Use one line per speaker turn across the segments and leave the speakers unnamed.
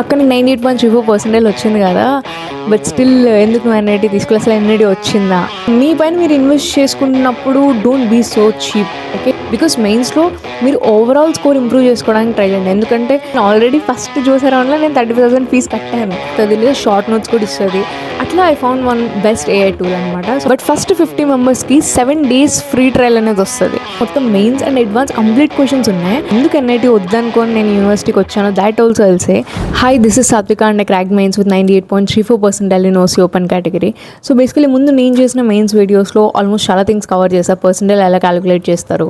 అక్కడ నీకు 98.34% వచ్చింది కదా, బట్ స్టిల్ ఎందుకు నువ్వు ఎన్ఐటీ తీసుకోవాలి, అసలు ఎన్ఐటీ వచ్చిందా? మీ పైన మీరు ఇన్వెస్ట్ చేసుకున్నప్పుడు don't be so cheap, okay? Because మెయిన్స్లో మీరు ఓవరాల్ స్కోర్ ఇంప్రూవ్ చేసుకోవడానికి ట్రై చేయండి. ఎందుకంటే ఆల్రెడీ ఫస్ట్ చూసే రౌండ్లో నేను 35,000 ఫీజు కట్టాను. అది లేదా షార్ట్ నోట్స్ కూడా ఇస్తుంది. అట్లా I found one best AI tool అనమాట. బట్ ఫస్ట్ 50 మెంబర్స్కి 7 days ఫ్రీ ట్రయల్ అనేది వస్తుంది. మొత్తం mains and advance complete questions ఉన్నాయి. ఎందుకు ఎన్ఐటీ వద్దనుకొని నేను యూనివర్సిటీకి వచ్చాను, that also I'll say. Hi, this is Satvika and I cracked mains with 98.34% Delhi OC open category. So basically ముందు నేను చేసిన మెయిన్స్ వీడియోస్లో ఆల్మోస్ట్ చాలా థింగ్స్ కవర్ చేశాను. పర్సెంటైల్ ఎలా క్యాలిక్యులేట్ చేస్తారు,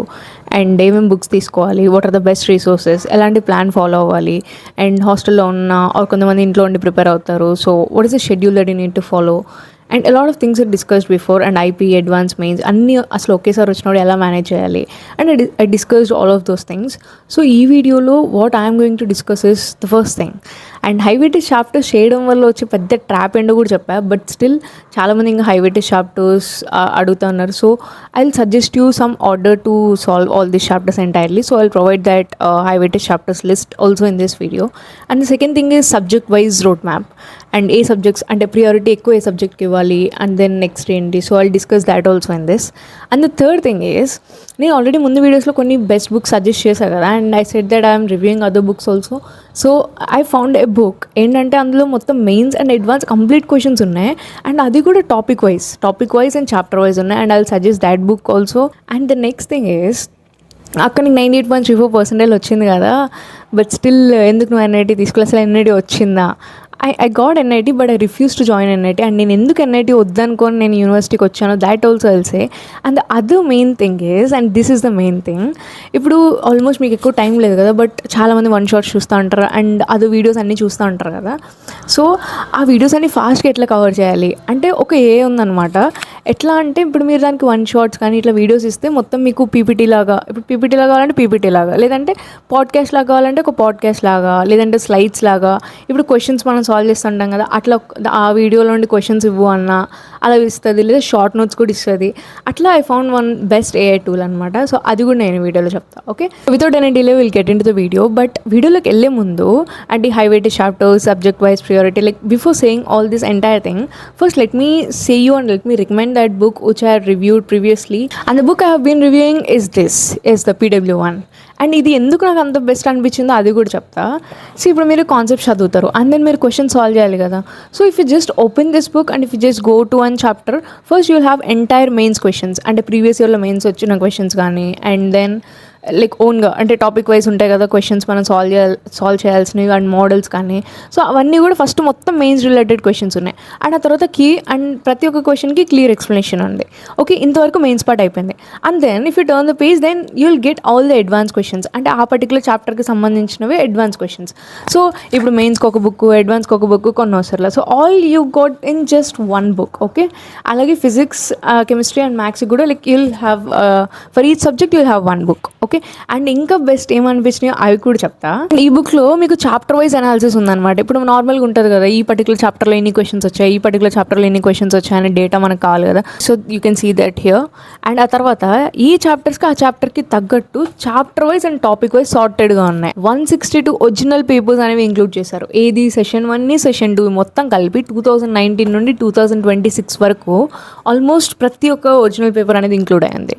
అండ్ ఏమేమి బుక్స్ తీసుకోవాలి, what are the best resources, ఎలాంటి ప్లాన్ ఫాలో అవ్వాలి, అండ్ హాస్టల్లో ఉన్న కొంతమంది ఇంట్లో ఉండి ప్రిపేర్ అవుతారు, so what is the schedule that you need to follow, and a lot of things are discussed before, and IP, advanced mains అన్నీ అసలు ఒకేసారి వచ్చినప్పుడు ఎలా మేనేజ్ చేయాలి, and I discussed all of those things. So ఈ వీడియోలో what I'm going to discuss is the first thing. And high weightage chapters చేయడం వల్ల వచ్చే పెద్ద ట్రాప్ ఏంటో కూడా చెప్పా, బట్ స్టిల్ చాలామంది ఇంకా హై వెయిటేజ్ చాప్టర్స్ అడుగుతున్నారు. So I will suggest you some order to solve all this chapters entirely. So I will provide that high weightage chapters list also in this video. And the second thing is subject wise road map, and A subjects అంటే priority ఎక్కువ ఏ సబ్జెక్ట్కి ఇవ్వాలి, and then next ఏంటి. So I discuss that also in this. And the third thing is, నేను already ముందు వీడియోస్లో కొన్ని best books suggest చేశాను కదా, and I said that I'm reviewing other books also. So I found a book ఏంటంటే అందులో మొత్తం mains and advance complete questions ఉన్నాయి, అండ్ అది కూడా topic wise and chapter wise ఉన్నాయి, and I will suggest that book also. And the next thing is, అక్కడ నీకు 98.34% వచ్చింది కదా, బట్ స్టిల్ ఎందుకు నువ్వు ఎన్ఐటీ తీసుకోవాలి, అసలు ఎన్ఐటీ వచ్చిందా? I got NIT, but I refused to join NIT. And నేను ఎందుకు NIT వద్దనుకొని నేను యూనివర్సిటీకి వచ్చాను, that also I'll say. And the other main thing is, and this is the main thing, ఇప్పుడు ఆల్మోస్ట్ మీకు ఎక్కువ టైం లేదు కదా, బట్ చాలామంది వన్ షాట్స్ చూస్తూ ఉంటారు, అండ్ అదర్ వీడియోస్ అన్నీ చూస్తూ ఉంటారు కదా. సో ఆ వీడియోస్ అన్నీ ఫాస్ట్గా ఎట్లా కవర్ చేయాలి అంటే, ఒక ఏ ఉందన్నమాట. ఎట్లా అంటే ఇప్పుడు మీరు దానికి వన్ షాట్స్ కానీ ఇట్లా వీడియోస్ ఇస్తే మొత్తం మీకు పీపీటీ లాగా, ఇప్పుడు పీపీటీ లాగా కావాలంటే పీపీటీ లాగా, లేదంటే పాడ్కాస్ట్ లాగా కావాలంటే ఒక పాడ్కాస్ట్ లాగా, లేదంటే స్లైడ్స్ లాగా. ఇప్పుడు క్వశ్చన్స్ మనం సాల్వ్ చేస్తుంటాం కదా, అట్లా ఆ వీడియోలో నుండి క్వశ్చన్స్ ఇవ్వు అన్నా అలా ఇస్తుంది, లేదా షార్ట్ నోట్స్ కూడా ఇస్తుంది. అట్లా I found one best AI tool అనమాట. సో అది కూడా నేను వీడియోలో చెప్తాను, okay? Without any delay will get in to the video. But వీడియోలోకి వెళ్ళే ముందు అంటే high weightage chapters, subject wise priority, like before saying all this entire thing, first let me say you and let me recommend that book which I had reviewed previously. And the book I have been reviewing is the PW1. And ఇది ఎందుకు నాకు అంత best అనిపించిందో అది కూడా చెప్తా. So ఇప్పుడు మీరు కాన్సెప్ట్ చదువుతారు, అండ్ దెన్ మీరు క్వశ్చన్ సాల్వ్ చేయాలి కదా. So if you just open this book and if you just go to one chapter, first you will have entire mains questions, అంటే ప్రీవియస్ ఇయర్లో మెయిన్స్ వచ్చిన క్వశ్చన్స్ కానీ, అండ్ దెన్ లైక్ ఓన్గా అంటే topic wise ఉంటాయి కదా క్వశ్చన్స్ మనం solve చేయాల్సినవి, అండ్ మోడల్స్ కానీ. సో అవన్నీ కూడా ఫస్ట్ మొత్తం మెయిన్స్ రిలేటెడ్ క్వశ్చన్స్ ఉన్నాయి, అండ్ ఆ తర్వాత కీ అండ్ ప్రతి ఒక్క క్వశ్చన్కి క్లియర్ ఎక్స్ప్లెనేషన్ ఉంది. ఓకే, ఇంతవరకు మెయిన్స్ పార్ట్ అయిపోయింది. And then if you turn the page, then you will get all the advance questions, అంటే ఆ పర్టికులర్ చాప్టర్కి సంబంధించినవి అడ్వాన్స్ క్వశ్చన్స్. సో ఇప్పుడు మెయిన్స్కి ఒక బుక్, అడ్వాన్స్కి ఒక బుక్, కొన్ని అవసరం. So all you got in just one book, okay? అలాగే ఫిజిక్స్, కెమిస్ట్రీ అండ్ మ్యాథ్స్ కూడా like you'll have for each subject you'll have one book, okay? And ఇంకా బెస్ట్ ఏమనిపించినాయో అవి కూడా చెప్తా. ఈ బుక్లో మీకు చాప్టర్ వైజ్ అనాలిసిస్ ఉందన్నమాట. ఇప్పుడు నార్మల్గా ఉంటుంది కదా, ఈ పర్టికులర్ చాప్టర్లో ఎన్ని క్వశ్చన్స్ వచ్చాయి, ఈ పర్టికులర్ చాప్టర్లో ఎన్ని క్వశ్చన్స్ వచ్చాయని డేటా మనకు కావాలి కదా. So you can see that here. And ఆ తర్వాత ఈ చాప్టర్స్కి ఆ చాప్టర్కి తగ్గట్టు chapter wise and topic wise సార్టెడ్గా ఉన్నాయి. 162 ఒరిజినల్ పేపర్స్ అనేవి ఇంక్లూడ్ చేశారు. ఏది సెషన్ 1, సెషన్ 2 మొత్తం కలిపి 2019 నుండి 2026 వరకు ఆల్మోస్ట్ ప్రతి ఒక్క ఒరిజినల్ పేపర్ అనేది ఇంక్లూడ్ అయ్యింది.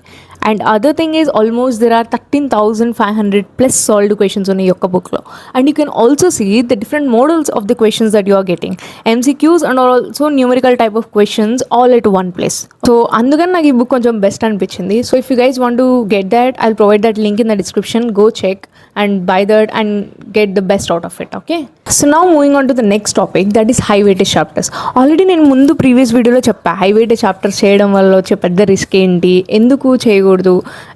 And other thing is almost there are 13,500 plus solved questions ఉన్నాయి ఈ యొక్క బుక్లో. And you can also see the different models of the questions that you are getting, MCQs and also numerical type of questions all at one place. So అందుకని నాకు ఈ book కొంచెం best అనిపించింది. So if you guys want to get that, I will provide that link in the description. Go check and buy that and get the best out of it, okay? So now moving on to the next topic, that is high weightage chapters. Already నేను ముందు previous వీడియోలో చెప్పా high weightage chapters చేయడం వల్ల వచ్చే పెద్ద risk ఏంటి, ఎందుకు చేయకూడదు,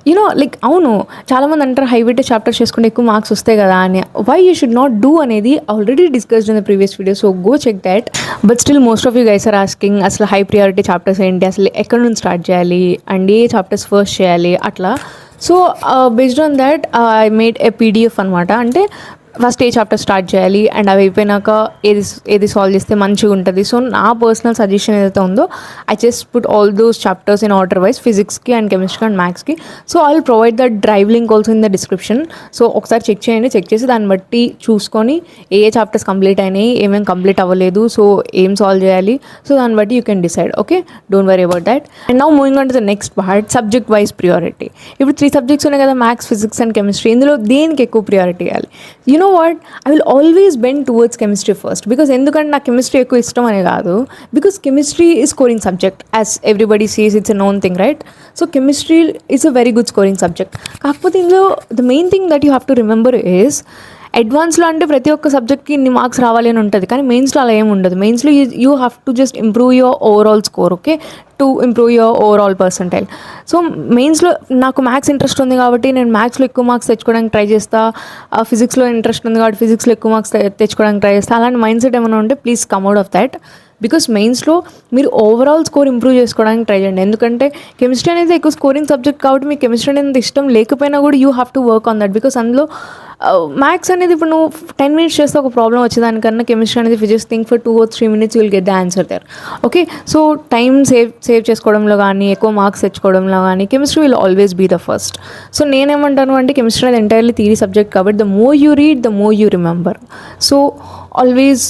యూనో లైక్ అవును చాలామంది అంటారు హై weightage చాప్టర్స్ చేసుకుంటే ఎక్కువ మార్క్స్ వస్తాయి కదా అని. Why you should not do అనేది already discussed in the previous video, so go check that. But still most of you guys are asking అసలు హై ప్రియారిటీ చాప్టర్స్ ఏంటి, అసలు ఎక్కడ నుంచి స్టార్ట్ చేయాలి, అండ్ ఏ చాప్టర్స్ ఫస్ట్ చేయాలి అట్లా. So based on that I made A PDF అనమాట. అంటే ఫస్ట్ ఏ చాప్టర్ స్టార్ట్ చేయాలి అండ్ అవి అయిపోయినాక ఏది సాల్వ్ చేస్తే మంచిగా ఉంటుంది. సో నా పర్సనల్ సజెషన్ ఏదైతే ఉందో I just put all those chapters in order wise, ఫిజిక్స్కి అండ్ కెమిస్ట్రీ అండ్ మ్యాథ్స్కి. So I will provide the drive link also in the description. So ఒకసారి చెక్ చేయండి, చెక్ చేసి దాన్ని బట్టి చూసుకొని ఏ చాప్టర్స్ కంప్లీట్ అయినాయి, ఏమేమి కంప్లీట్ అవ్వలేదు, సో ఏం సాల్వ్ చేయాలి, సో దాన్ని బట్టి you can decide. Okay, don't worry about that. And now moving on to the next part, subject wise priority. ఇప్పుడు 3 సబ్జెక్ట్స్ ఉన్నాయి కదా, మ్యాథ్స్, ఫిజిక్స్ అండ్ కెమిస్ట్రీ. ఇందులో దేనికి ఎక్కువ ప్రియారిటీ ఇవ్వాలి? You know what, I will always bend towards chemistry first. Because ఎందుకంటే నాకు chemistry ఎక్కువ ఇష్టం అనే కాదు, because chemistry is scoring subject as everybody sees, it's a known thing, right? So chemistry is a very good scoring subject. కాకపోతే ఇందులో the main thing that you have to remember is, అడ్వాన్స్లో అంటే ప్రతి ఒక్క సబ్జెక్ట్కి ఇన్ని మార్క్స్ రావాలి అని ఉంటుంది, కానీ మెయిన్స్లో అలా ఏమి ఉండదు. మెయిన్స్లో you have to just improve your overall score, okay, to improve your overall percentile. So మెయిన్స్లో నాకు మ్యాథ్స్ ఇంట్రెస్ట్ ఉంది కాబట్టి నేను మ్యాథ్స్లో ఎక్కువ మార్క్స్ తెచ్చుకోవడానికి ట్రై చేస్తా, ఫిజిక్స్లో ఇంట్రెస్ట్ ఉంది కాబట్టి ఫిజిక్స్లో ఎక్కువ మార్క్స్ తెచ్చుకోవడానికి ట్రై చేస్తా. అలాంటి మైండ్ సెట్ ఏమైనా ఉంటే please come out of that. Because మెయిన్స్లో మీరు ఓవరాల్ స్కోర్ ఇంప్రూవ్ చేసుకోవడానికి ట్రై చేయండి. ఎందుకంటే కెమిస్ట్రీ అనేది ఎక్కువ స్కోరింగ్ సబ్జెక్ట్ కాబట్టి మీకు కెమిస్ట్రీ అనేది ఇష్టం లేకపోయినా కూడా you have to work on that. Because అందులో మ్యాథ్స్ అనేది ఇప్పుడు నువ్వు 10 minutes చేస్తే ఒక ప్రాబ్లం వచ్చేదానికన్నా కెమిస్ట్రీ అనేది physics think for 2 or 3 minutes you will get the answer there. Okay, so time save చేసుకోవడంలో కానీ ఎక్కువ మార్క్స్ తెచ్చుకోవడంలో కానీ chemistry will always be the first. So నేనేమంటాను అంటే కెమిస్ట్రీ అనేది ఎంటైర్లీ థియరీ సబ్జెక్ట్ కాబట్టి the more you read the more you remember. So always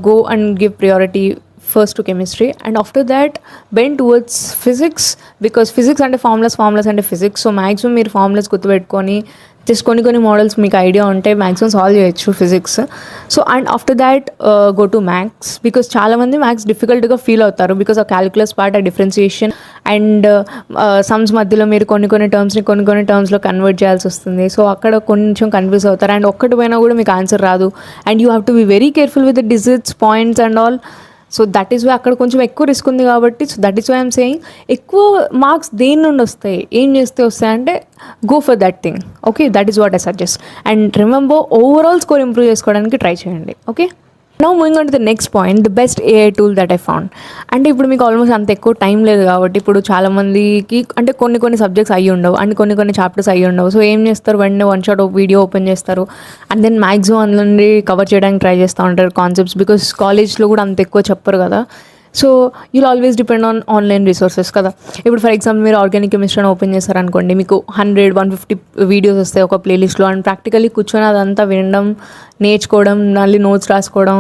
go and give priority first to chemistry, and after that bend towards physics, because physics అంటే formulas అంటే physics. So maximum మీరు formulas గుర్తుపెట్టుకొని just కొన్ని models మీకు idea ఉంటే maximum solve చేయొచ్చు physics. So and after that go to maths, because చాలామంది maths డిఫికల్ట్గా feel అవుతారు బికాస్ ఆ క్యాలిక్యులస్ పార్ట్, ఆ డిఫరెన్సియేషన్ అండ్ సమ్స్ మధ్యలో మీరు కొన్ని టర్మ్స్ని కొన్ని టర్మ్స్లో కన్వర్ట్ చేయాల్సి వస్తుంది. సో అక్కడ కొంచెం కన్ఫ్యూజ్ అవుతారు అండ్ ఒక్కటి పోయినా కూడా మీకు ఆన్సర్ రాదు and you have to be very careful with the digits, points and all. So that is why అక్కడ కొంచెం ఎక్కువ రిస్క్ ఉంది కాబట్టి, so that is why I'm saying ఎక్కువ మార్క్స్ దేని నుండి వస్తాయి, ఏం చేస్తే వస్తాయి అంటే go for that thing. Okay, that is what I suggest. And remember overall score improve చేసుకోవడానికి ట్రై చేయండి. Okay, now moving on to the next point, the best AI tool that I found. అంటే ఇప్పుడు మీకు almost అంత ఎక్కువ time లేదు కాబట్టి ఇప్పుడు చాలామందికి అంటే కొన్ని సబ్జెక్ట్స్ అయ్యి ఉండవు అండ్ కొన్ని చాప్టర్స్ అయ్యి ఉండవు. సో ఏం చేస్తారు, వెంటనే వన్ షాట్ వీడియో ఓపెన్ చేస్తారు అండ్ దెన్ మ్యాక్సిమం అందులో నుండి కవర్ చేయడానికి ట్రై చేస్తూ ఉంటారు కాన్సెప్ట్స్, బికాస్ కాలేజ్లో కూడా అంత ఎక్కువ చెప్పరు కదా. So you'll always depend on online resources కదా. ఇప్పుడు ఫర్ ఎగ్జాంపుల్ మీరు ఆర్గానిక్ కెమిస్ట్రీ ఓపెన్ చేస్తారనుకోండి, మీకు 100-150 వీడియోస్ వస్తాయి ఒక ప్లేలిస్ట్లో అండ్ ప్రాక్టికల్లీ కూర్చొని అదంతా వినడం, నేర్చుకోవడం, మళ్ళీ నోట్స్ రాసుకోవడం,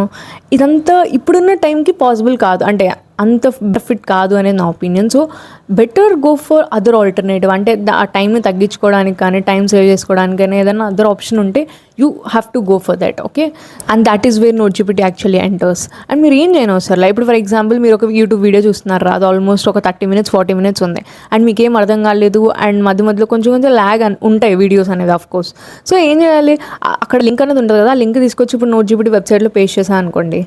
ఇదంతా ఇప్పుడున్న టైంకి పాసిబుల్ కాదు, అంటే అంత ఫిట్ కాదు అనేది నా opinion. So better go for other alternative, అంటే ఆ టైంని తగ్గించుకోవడానికి కానీ టైం సేవ్ చేసుకోవడానికి కానీ ఏదైనా అదర్ ఆప్షన్ ఉంటే you have to go for that. Okay, and that is where NoteGPT actually enters. And మీరు ఏం చేయను సార్, ఇప్పుడు ఫర్ ఎగ్జాంపుల్ మీరు ఒక యూట్యూబ్ వీడియో చూస్తున్నారు, అది ఆల్మోస్ట్ ఒక 30 minutes 40 minutes ఉంది అండ్ మీకు ఏం అర్థం కాలేదు అండ్ మధ్యలో కొంచెం ల్యాగ్ ఉంటాయి వీడియోస్ అనేది ఆఫ్ కోర్స్. సో ఏం చేయాలి, అక్కడ లింక్ అనేది ఉంటుంది కదా, ఆ లింక్ తీసుకొచ్చి ఇప్పుడు నోట్జిపిటీ వెబ్సైట్లో పేస్ట్ చేశాను అనుకోండి,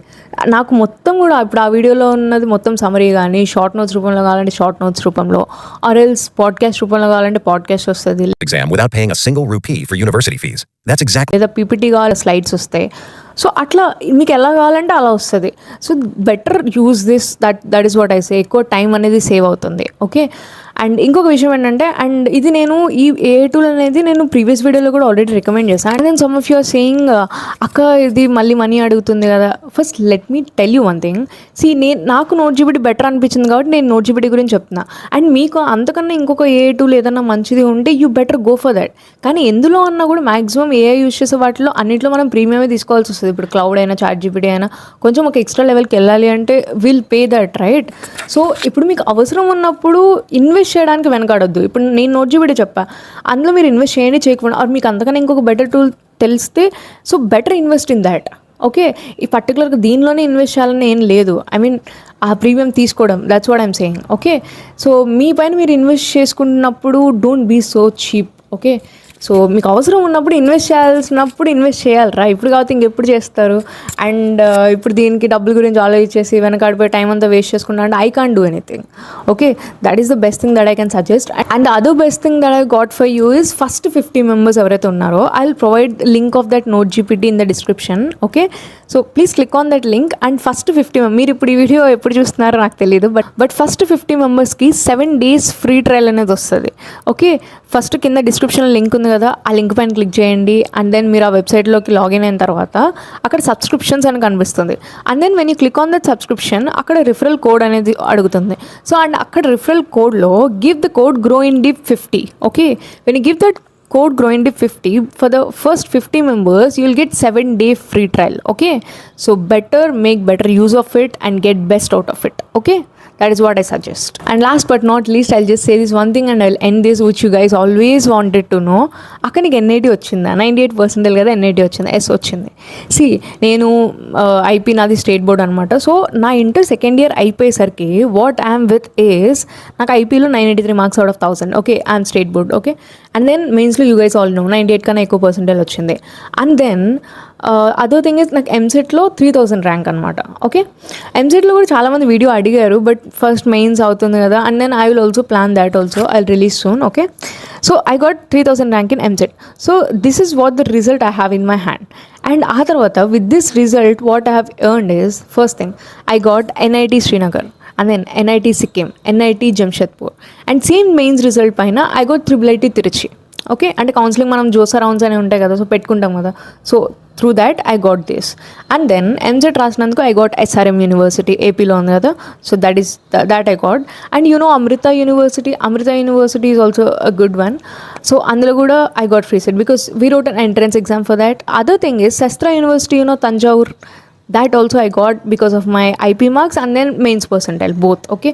నాకు మొత్తం కూడా ఇప్పుడు ఆ వీడియోలో ఉన్నది మొత్తం సమరీ కానీ షార్ట్ నోట్స్ రూపంలో కావాలంటే షార్ట్ నోట్స్ రూపంలో, ఆర్ ఎల్స్ పాడ్కాస్ట్ రూపంలో కావాలంటే పాడ్కాస్ట్ వస్తుంది,
exam without paying a single rupee for university fees. That's exactly.
లేదా పీపీటీ కావాలి, స్లైడ్స్ వస్తాయి. సో అట్లా మీకు ఎలా కావాలంటే అలా వస్తుంది. So better use this, that is what I say. ఎక్కువ టైం అనేది సేవ్ అవుతుంది. ఓకే, అండ్ ఇంకొక విషయం ఏంటంటే, అండ్ ఇది నేను ఈ ఏఐ టూల్ అనేది నేను ప్రీవియస్ వీడియోలో కూడా ఆల్రెడీ రికమెండ్ చేశాను. And then some of you are saying అక్క ఇది మళ్ళీ మనీ అడుగుతుంది కదా. First let me tell you one thing. నాకు నోట్జిపిటీ బెటర్ అనిపించింది కాబట్టి నేను నోట్జిపిటీ గురించి చెప్తున్నా. అండ్ మీకు అంతకన్నా ఇంకొక ఏఐ టూల్ ఏదన్నా మంచిది ఉంటే you better go for that. కానీ ఎందులో అన్నా కూడా మ్యాక్సిమం ఏఐ యూజ్ చేసే వాటిలో అన్నింటిలో మనం ప్రీమియమే తీసుకోవాల్సి వస్తుంది. ఇప్పుడు క్లౌడ్ అయినా చాట్జిపిటీ అయినా కొంచెం ఒక ఎక్స్ట్రా లెవెల్కి వెళ్ళాలి అంటే will pay that, right? So ఇప్పుడు మీకు అవసరం ఉన్నప్పుడు ఇన్వెస్ట్ చేయడానికి వెనకాడొద్దు. ఇప్పుడు నేను నోట్జిపిటీ చెప్పా, అందులో మీరు ఇన్వెస్ట్ చేయండి, చేయకపోవడం, ఆర్ మీకు అంతకన్నా ఇంకొక బెటర్ టూల్ తెలిస్తే so better invest in that. Okay, ఈ పర్టికులర్గా దీనిలోనే ఇన్వెస్ట్ చేయాలని ఏం లేదు. ఐ మీన్ ఆ ప్రీమియం తీసుకోవడం, that's what I'm saying. Okay, so మీ పైన మీరు ఇన్వెస్ట్ చేసుకున్నప్పుడు don't be so cheap. Okay, so మీకు అవసరం ఉన్నప్పుడు ఇన్వెస్ట్ చేయాల్సినప్పుడు ఇన్వెస్ట్ చేయాలరా, ఇప్పుడు కాబట్టి ఇంకెప్పుడు చేస్తారు? అండ్ ఇప్పుడు దీనికి డబ్బుల గురించి ఆలోచించేసి వెనకాడిపోయి టైం అంతా వేస్ట్ చేసుకుంటా అంటే I can't do anything. Okay, that is the best thing that I can suggest. And the other best thing that I got for you is first 50 members ఎవరైతే ఉన్నారో I will provide link of that NoteGPT in the description. Okay, so please click on that link. And first 50 మీరు ఇప్పుడు ఈ video ఎప్పుడు చూస్తున్నారో నాకు తెలియదు, but first 50 membersకి 7 days ఫ్రీ ట్రయల్ అనేది వస్తుంది. ఓకే, ఫస్ట్ కింద డిస్క్రిప్షన్లో లింక్ ఉంది కదా, ఆ లింక్ పైన క్లిక్ చేయండి. అండ్ దెన్ మీరు ఆ వెబ్సైట్లోకి లాగిన్ అయిన తర్వాత అక్కడ సబ్స్క్రిప్షన్స్ అని కనిపిస్తుంది. And then when you click on that subscription అక్కడ రిఫరల్ కోడ్ అనేది అడుగుతుంది. సో అండ్ అక్కడ రిఫరల్ కోడ్లో give the code grow in deep 50. Okay, when you give that code grow in deep 50 for the first 50 members, you will get 7-day free trial. Okay, so better make better use of it and get best out of it. Okay, that is what I suggest. And last but not least, I'll just say this one thing and I'll end this, which you guys always wanted to know. అక్కడ నీకు NIT వచ్చిందా? 98% కదా NIT వచ్చింది, yes వచ్చింది. C నేను IP నాది state board అనమాట. So నా ఇంటర్ సెకండ్ ఇయర్ అయిపోయేసరికి వాట్ ఐఎమ్ విత్ ఈస్, నాకు ఐపీలో 983 marks out of 1000. Okay, I'm state board. Okay, and then మెయిన్స్లో యూ గైస్ ఆల్ నో 98 కన్నా ఎక్కువ పర్సెంటేజ్ వచ్చింది. And then other thing is నాకు ఎంసెట్లో 3000 ర్యాంక్ అనమాట. ఓకే, ఎంసెట్లో కూడా చాలామంది వీడియో అడిగారు, బట్ ఫస్ట్ మెయిన్స్ అవుతుంది కదా. And then I will also plan that also, I will release soon. Okay, so I got 3000 rank in EAMCET. So this is what the result I have in my hand. And ఆ తర్వాత with this result what I have earned is, first thing I got NIT Srinagar, and then NIT Sikkim, NIT Jamshedpur, and same mains result పైన I got IIIT Tiruchi. Okay, అంటే counselling మనం JoSAA rounds అనేవి ఉంటాయి కదా, so పెట్టుకుంటాం కదా. So through that I got this. And then EAMCET రాసినందుకు I got SRM university, ఏపీలో ఉంది కదా. So that I got. And you know Amrita university is also a good one. So అందులో కూడా I got free seat because we wrote an entrance exam for that. Other thing is Shastra university, you know Thanjavur, that also I got because of my IP marks and then mains percentile both. Okay,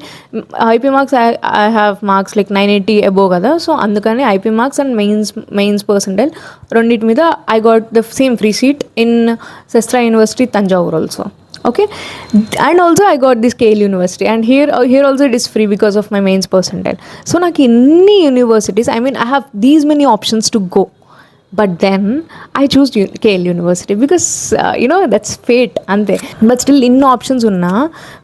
IP marks I have marks like 980 above kada, so andukane IP marks and mains percentile rendit meeda I got the same free seat in Sastra University Tanjavur also. Okay, and also I got this KL University, and here also it is free because of my mains percentile. So నాకు ఇన్ని universities, I mean I have these many options to go, but then I choose KL University because that's fate ante. But still in options unna,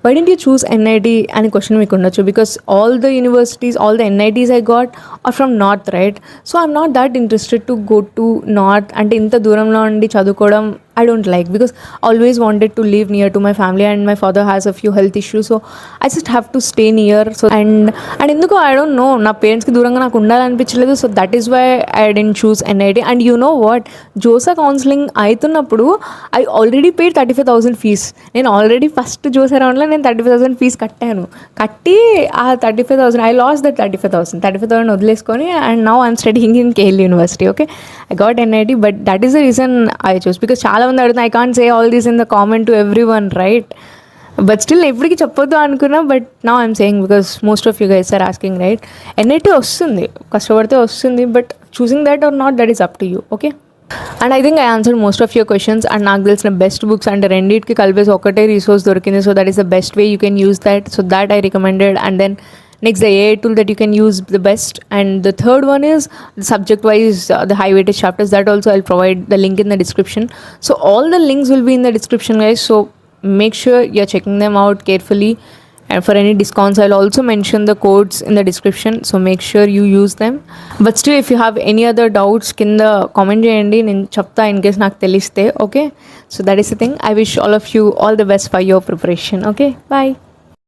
why didn't you choose NIT ani question meeku undachu, because all the universities, all the NITs I got are from north, right? So I'm not that interested to go to north ante inta dooramlo undi chadukodam I don't like, because I always wanted to live near to my family and my father has a few health issues, so I just have to stay near. So and enduko I don't know, na parents ki duranga naku undalanipichaledu, so that is why I didn't choose NIT. And you know what, JOSA counseling aitunnappudu I already paid 35,000 fees. నేను already first JoSAA రౌండ్లో నేను 35,000 fees కట్టి ఆ 35,000 I lost that 35,000 వదిలేసుకొని, and now I'm studying in KL University. Okay, I got NIT, but that is the reason I chose, because చాలా మంది అడుగుతున్నారు, I can't say all this in the comment to everyone, right? But still ఎప్పటికీ చెప్పొద్దు అనుకున్నా, but now I'm saying because most of you guys are asking, right? NIT వస్తుంది, కష్టపడితే వస్తుంది, but choosing that or not, that is up to you. Okay, and I think I answered most of your questions. And నాకు తెలిసిన best books అంటే రెండింటికి కలిపేసి ఒకటే resource దొరికింది, so that is the best way you can use that. So that I recommended. And then next, the AI tool that you can use the best. And the third one is the subject wise, the high weightage chapters, that also I'll provide the link in the description. So all the links will be in the description, guys, so make sure you're checking them out carefully. And for any discounts, I'll also mention the codes in the description, so make sure you use them. But still, if you have any other doubts, kinda comment cheyandi, nen chepta in case నాకు తెలిస్తే. Okay, so that is the thing. I wish all of you all the best for your preparation. Okay, bye.